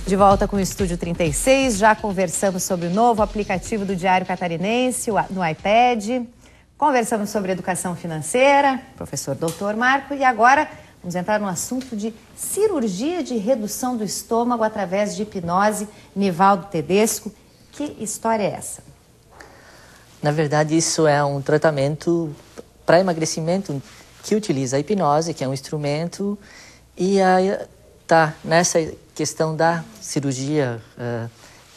De volta com o Estúdio 36, já conversamos sobre o novo aplicativo do Diário Catarinense no iPad, conversamos sobre educação financeira, professor Dr. Marco, e agora vamos entrar no assunto de cirurgia de redução do estômago através de hipnose. Nivaldo Tedesco, que história é essa? Na verdade, isso é um tratamento para emagrecimento que utiliza a hipnose, que é um instrumento, e aí tá nessa questão da cirurgia.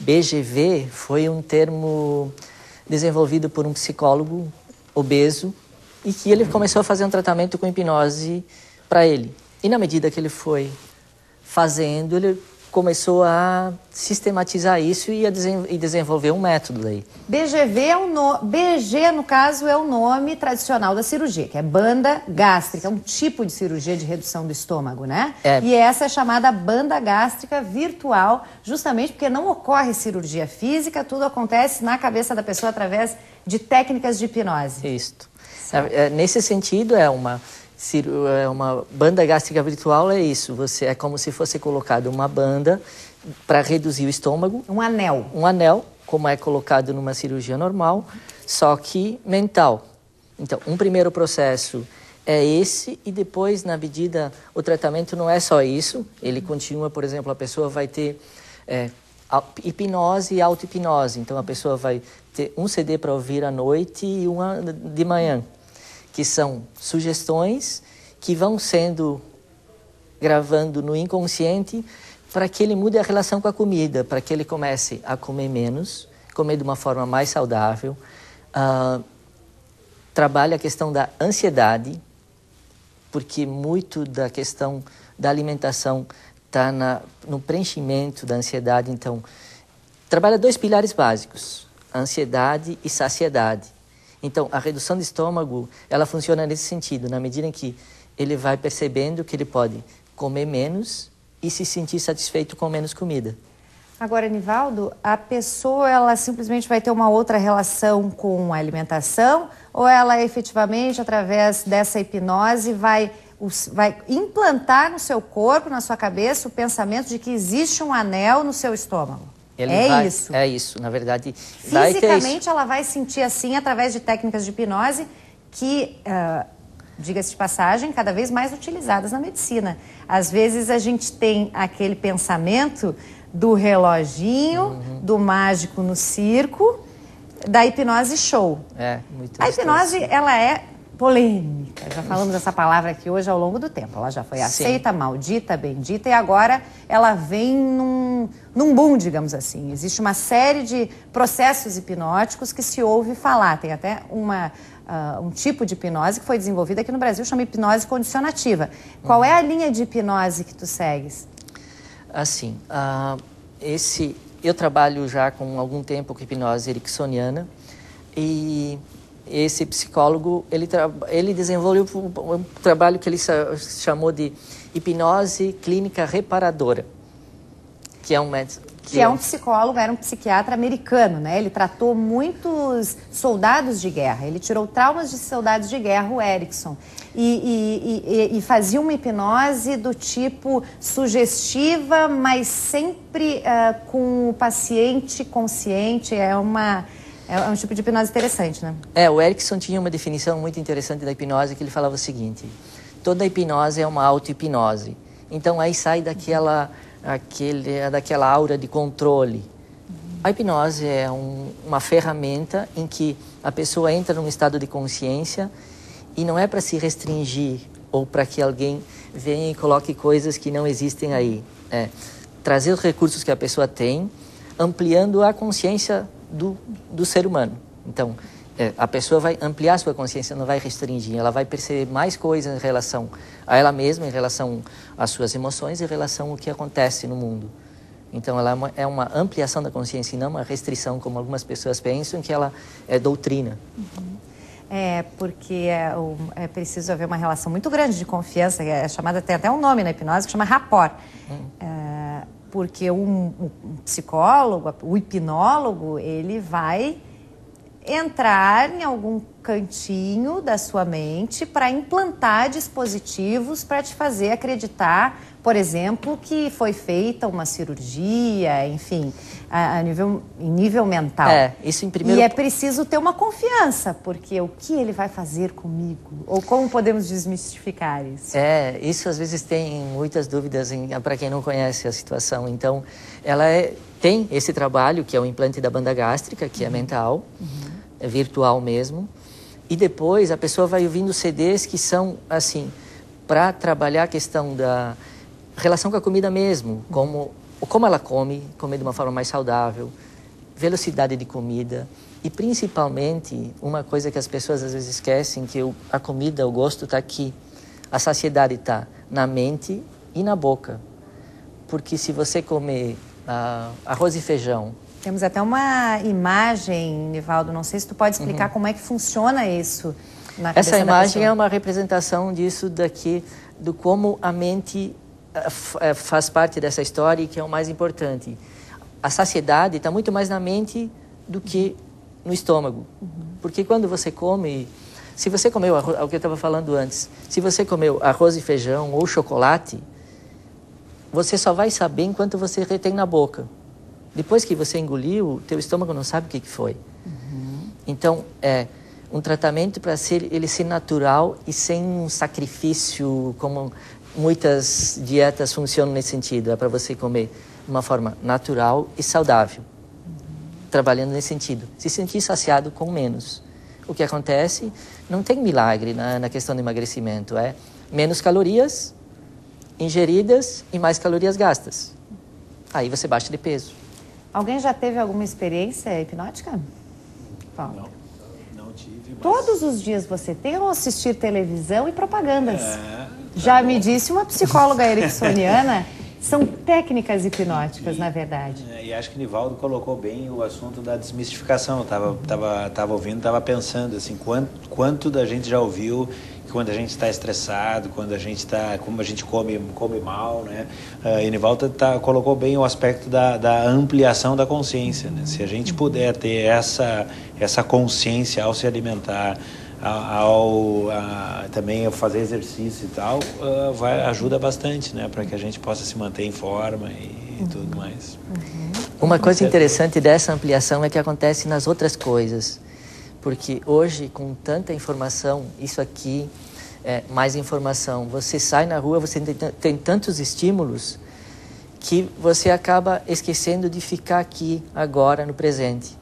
BGV foi um termo desenvolvido por um psicólogo obeso e que ele começou a fazer um tratamento com hipnose para ele. E na medida que ele foi fazendo, ele começou a sistematizar isso e desenvolver um método daí. BGV BG, no caso, é o nome tradicional da cirurgia, que é banda gástrica, é um tipo de cirurgia de redução do estômago, né? E essa é chamada banda gástrica virtual, justamente porque não ocorre cirurgia física, tudo acontece na cabeça da pessoa através de técnicas de hipnose. Isso. Nesse sentido, é uma banda gástrica virtual, é isso. É como se fosse colocado uma banda para reduzir o estômago. Um anel. Um anel, como é colocado numa cirurgia normal, só que mental. Então, um primeiro processo é esse, e depois, na medida, o tratamento não é só isso. Ele continua, por exemplo, a pessoa vai ter hipnose e auto-hipnose. Então, a pessoa vai ter um CD para ouvir à noite e uma de manhã, que são sugestões que vão sendo gravando no inconsciente para que ele mude a relação com a comida, para que ele comece a comer menos, comer de uma forma mais saudável. Trabalha a questão da ansiedade, porque muito da questão da alimentação está no preenchimento da ansiedade. Então, trabalha dois pilares básicos, ansiedade e saciedade. Então, a redução de estômago, ela funciona nesse sentido, na medida em que ele vai percebendo que ele pode comer menos e se sentir satisfeito com menos comida. Agora, Nivaldo, a pessoa, ela simplesmente vai ter uma outra relação com a alimentação, ou ela efetivamente, através dessa hipnose, vai implantar no seu corpo, na sua cabeça, o pensamento de que existe um anel no seu estômago? Isso. É isso, na verdade. Fisicamente, ela vai sentir assim, através de técnicas de hipnose que, diga-se de passagem, cada vez mais utilizadas na medicina. Às vezes a gente tem aquele pensamento do reloginho, do mágico no circo, da hipnose show. Muito a hipnose, ela é polêmica. Já falamos essa palavra aqui hoje ao longo do tempo. Ela já foi aceita, maldita, bendita, e agora ela vem num boom, digamos assim. Existe uma série de processos hipnóticos que se ouve falar. Tem até um tipo de hipnose que foi desenvolvida aqui no Brasil, chama hipnose condicionativa. Qual é a linha de hipnose que tu segues? Assim, eu trabalho já com algum tempo com hipnose ericksoniana, e esse psicólogo, ele desenvolveu um trabalho que ele chamou de hipnose clínica reparadora, que é um método... Que é um psicólogo, era um psiquiatra americano, né? Ele tratou muitos soldados de guerra, ele tirou traumas de soldados de guerra, o Erickson, e fazia uma hipnose do tipo sugestiva, mas sempre com o paciente consciente. É um tipo de hipnose interessante, né? O Erickson tinha uma definição muito interessante da hipnose, que ele falava o seguinte: toda hipnose é uma auto-hipnose. Então aí sai daquela aura de controle. A hipnose é uma ferramenta em que a pessoa entra num estado de consciência, e não é para se restringir ou para que alguém venha e coloque coisas que não existem aí. Trazer os recursos que a pessoa tem, ampliando a consciência do ser humano. Então, a pessoa vai ampliar sua consciência, não vai restringir. Ela vai perceber mais coisas em relação a ela mesma, em relação às suas emoções, em relação ao que acontece no mundo. Então, ela é uma ampliação da consciência e não uma restrição, como algumas pessoas pensam, que ela é doutrina. Porque é preciso haver uma relação muito grande de confiança, tem até um nome na hipnose que chama rapport. Porque um psicólogo, o hipnólogo, ele vai entrar em algum cantinho da sua mente para implantar dispositivos para te fazer acreditar, por exemplo, que foi feita uma cirurgia, enfim, em nível mental. Isso em primeiro... E é preciso ter uma confiança, porque o que ele vai fazer comigo? Ou como podemos desmistificar isso? Isso às vezes tem muitas dúvidas para quem não conhece a situação. Então, ela tem esse trabalho, que é o implante da banda gástrica, que é mental, é virtual mesmo. E depois a pessoa vai ouvindo CDs que são, assim, para trabalhar a questão da relação com a comida mesmo, como ela comer de uma forma mais saudável, velocidade de comida e principalmente uma coisa que as pessoas às vezes esquecem, que a comida, o gosto está aqui, a saciedade está na mente e na boca. Porque se você comer arroz e feijão... Temos até uma imagem, Nivaldo, não sei se tu pode explicar como é que funciona isso na cabeça Essa imagem da é uma representação disso daqui, do como a mente faz parte dessa história e que é o mais importante. A saciedade está muito mais na mente do que no estômago. Porque quando você come, se você comeu arroz, o que eu estava falando antes, se você comeu arroz e feijão ou chocolate, você só vai saber enquanto você retém na boca. Depois que você engoliu, o teu estômago não sabe o que foi. Então, é um tratamento para ele ser natural e sem um sacrifício, como muitas dietas funcionam nesse sentido. É para você comer de uma forma natural e saudável, trabalhando nesse sentido. Se sentir saciado com menos. O que acontece, não tem milagre na questão do emagrecimento. É menos calorias ingeridas e mais calorias gastas. Aí você baixa de peso. Alguém já teve alguma experiência hipnótica? Paulo? Não tive. Mas... Todos os dias você tem ou assistir televisão e propagandas? Já me disse uma psicóloga ericksoniana, são técnicas hipnóticas, na verdade. E acho que o Nivaldo colocou bem o assunto da desmistificação. Eu tava ouvindo, estava pensando assim, quanto da gente já ouviu que quando a gente está estressado, quando a gente está, como a gente come mal, né? E o Nivaldo colocou bem o aspecto da ampliação da consciência, né? Se a gente puder ter essa consciência ao se alimentar, também fazer exercício e tal, ajuda bastante, né, para que a gente possa se manter em forma e tudo mais. Uma coisa interessante dessa ampliação é que acontece nas outras coisas, porque hoje, com tanta informação, isso aqui é mais informação, você sai na rua, você tem tantos estímulos que você acaba esquecendo de ficar aqui, agora, no presente.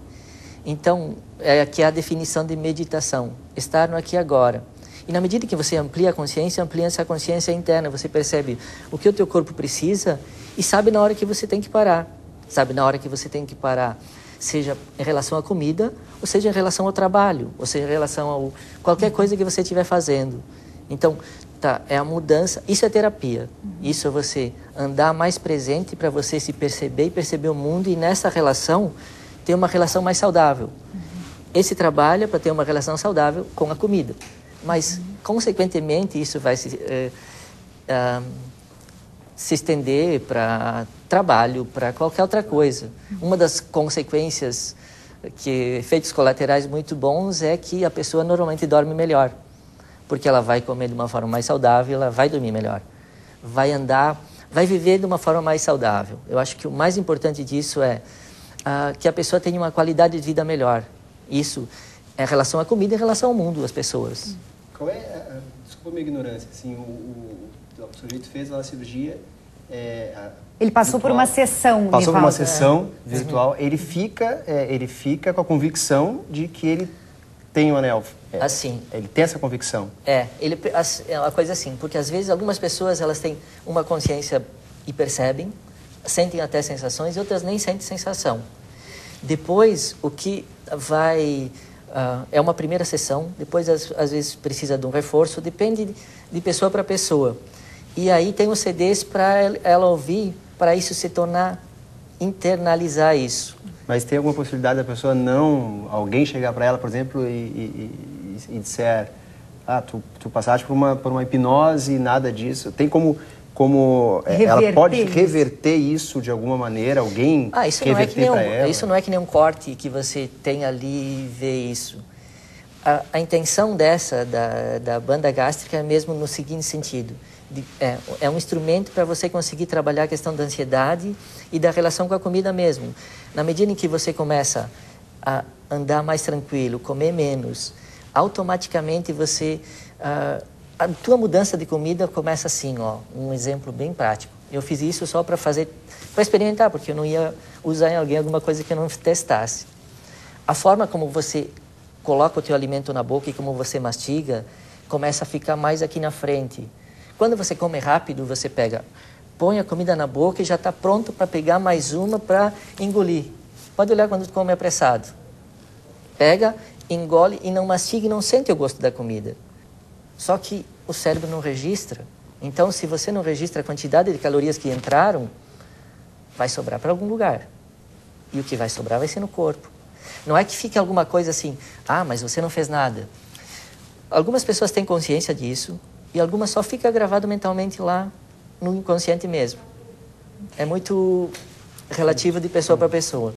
Então, aqui é a definição de meditação, estar no aqui e agora. E na medida que você amplia a consciência, amplia essa consciência interna, você percebe o que o teu corpo precisa e sabe na hora que você tem que parar. Sabe na hora que você tem que parar, seja em relação à comida, ou seja em relação ao trabalho, ou seja em relação a qualquer coisa que você estiver fazendo. Então, é a mudança, isso é terapia. Isso é você andar mais presente para você se perceber e perceber o mundo e nessa relação ter uma relação mais saudável. Esse trabalho é para ter uma relação saudável com a comida. Mas, consequentemente, isso vai se estender para trabalho, para qualquer outra coisa. Uma das consequências, efeitos colaterais muito bons, é que a pessoa normalmente dorme melhor. Porque ela vai comer de uma forma mais saudável, ela vai dormir melhor. Vai andar, vai viver de uma forma mais saudável. Eu acho que o mais importante disso é que a pessoa tenha uma qualidade de vida melhor. Isso é em relação à comida e em relação ao mundo, às pessoas. Qual é, desculpa a minha ignorância, assim, o sujeito fez uma cirurgia... ele passou por uma sessão, Passou por uma sessão virtual, ele fica com a convicção de que ele tem o anel. Assim. Ele tem essa convicção. É uma coisa assim, porque às vezes algumas pessoas elas têm uma consciência e percebem, sentem até sensações, e outras nem sentem sensação. Depois, o que vai... é uma primeira sessão, depois às vezes precisa de um reforço, depende de pessoa para pessoa. E aí tem os CDs para ela ouvir, para isso se tornar, internalizar isso. Mas tem alguma possibilidade da pessoa alguém chegar para ela, por exemplo, e disser, tu passaste por uma hipnose e nada disso. Tem como ela pode reverter isso de alguma maneira, alguém isso reverter para ela? Isso não é que nem um corte que você tem ali e vê isso. A intenção da banda gástrica é mesmo no seguinte sentido. É um instrumento para você conseguir trabalhar a questão da ansiedade e da relação com a comida mesmo. Na medida em que você começa a andar mais tranquilo, comer menos, automaticamente a tua mudança de comida começa assim, ó, um exemplo bem prático. Eu fiz isso só para experimentar, porque eu não ia usar em alguém alguma coisa que eu não testasse. A forma como você coloca o teu alimento na boca e como você mastiga, começa a ficar mais aqui na frente. Quando você come rápido, você põe a comida na boca e já está pronto para pegar mais uma para engolir. Pode olhar quando tu come apressado. Pega, engole e não mastiga e não sente o gosto da comida. Só que o cérebro não registra. Então, se você não registra a quantidade de calorias que entraram, vai sobrar para algum lugar. E o que vai sobrar vai ser no corpo. Não é que fique alguma coisa assim, mas você não fez nada. Algumas pessoas têm consciência disso e algumas só fica gravado mentalmente lá no inconsciente mesmo. É muito relativo de pessoa para pessoa.